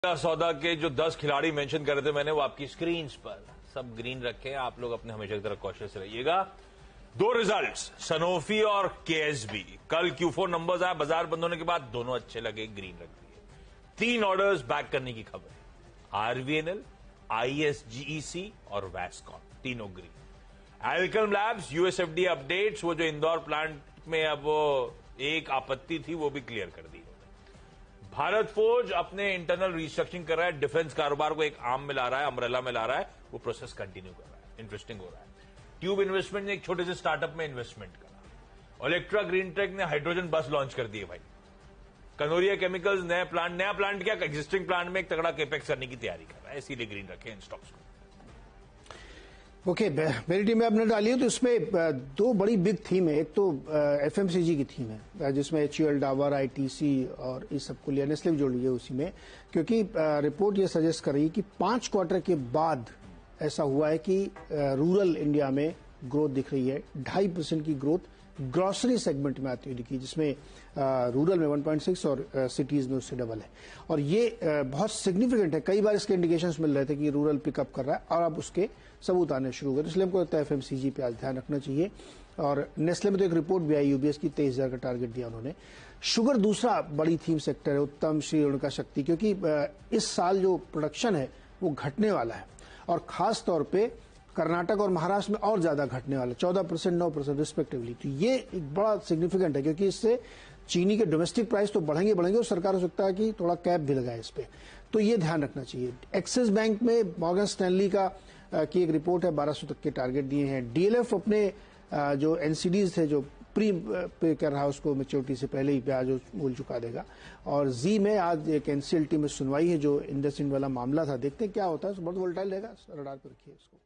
सौदा के जो 10 खिलाड़ी मेंशन कर रहे थे मैंने, वो आपकी स्क्रीन पर सब ग्रीन रखे हैं। आप लोग अपने हमेशा की तरह कॉशियस रहिएगा। 2 रिजल्ट्स, सनोफी और केएसबी। कल Q4 नंबर्स आए, बाजार बंद होने के बाद दोनों अच्छे लगे, ग्रीन रख दिए। 3 ऑर्डर्स बैक करने की खबर है। आरवीएनएल, आईएसजीईसी और वैस्कॉन, तीनों green. Alkem labs, USFDA updates, वो जो इंदौर प्लांट में अब वो एक आपत्ति थी वो भी क्लियर कर दी। भारत फोर्ज अपने इंटरनल रिस्ट्रक्चरिंग कर रहा है, डिफेंस कारोबार को एक आर्म में ला रहा है, अम्ब्रेला में ला रहा है, वो प्रोसेस कंटिन्यू कर रहा है, इंटरेस्टिंग हो रहा है। ट्यूब इन्वेस्टमेंट ने एक छोटे से स्टार्टअप में इन्वेस्टमेंट करा। इलेक्ट्रा ग्रीन टेक ने हाइड्रोजन बस लॉन्च कर दिए भाई। कनोरिया केमिकल्स नया प्लांट क्या एग्जिस्टिंग प्लांट में एक तगड़ा केपेक्स करने की तैयारी कर रहा है, इसीलिए ग्रीन रखे इन स्टॉक्स को। ओके, मेरी टीम में आपने डाली है तो इसमें 2 बड़ी बिग थीम है। एक तो एफएमसीजी की थीम है जिसमें HUL, डाबर, आईटीसी और इस सबको लिया, नेस्ले भी जोड़ लिया उसी में, क्योंकि रिपोर्ट ये सजेस्ट कर रही है कि 5 क्वार्टर के बाद ऐसा हुआ है कि रूरल इंडिया में ग्रोथ दिख रही है। 2.5% की ग्रोथ ग्रोसरी सेगमेंट में आती हुई दिखी, जिसमें रूरल में 1.6 और सिटीज में उससे डबल है। और ये बहुत सिग्निफिकेंट है। कई बार इसके इंडिकेशंस मिल रहे थे कि रूरल पिकअप कर रहा है और अब उसके सबूत आने शुरू हो गए। इसलिए हमको लगता है एफएमसीजी पे आज ध्यान रखना चाहिए। और नेस्ले में तो एक रिपोर्ट भी आई यूबीएस की, 23,000 का टारगेट दिया उन्होंने। शुगर दूसरा बड़ी थीम सेक्टर है, उत्तम, श्री रेणुका शक्ति, क्योंकि इस साल जो प्रोडक्शन है वो घटने वाला है और खास तौर पर कर्नाटक और महाराष्ट्र में और ज्यादा घटने वाला, 14%, 9% रिस्पेक्टिवली। तो ये एक बड़ा सिग्निफिकेंट है, क्योंकि इससे चीनी के डोमेस्टिक प्राइस तो बढ़ेंगे और सरकार हो सकता है कि थोड़ा कैप भी लगाए इस पे। तो ये ध्यान रखना चाहिए। एक्सिस बैंक में मॉर्गन स्टैनली की एक रिपोर्ट है, 1200 तक के टारगेट दिए हैं। डीएलएफ अपने जो एनसीडीज थे जो प्री पे कर रहा है उसको मैच्योरिटी से पहले ही ब्याज मूल चुका देगा। और जी में आज एक एनसीएलटी में सुनवाई है जो इंडसइंड वाला मामला था, देखते हैं क्या होता है। बहुत वोलेटाइल रहेगा, रडार पर रखिए इसको।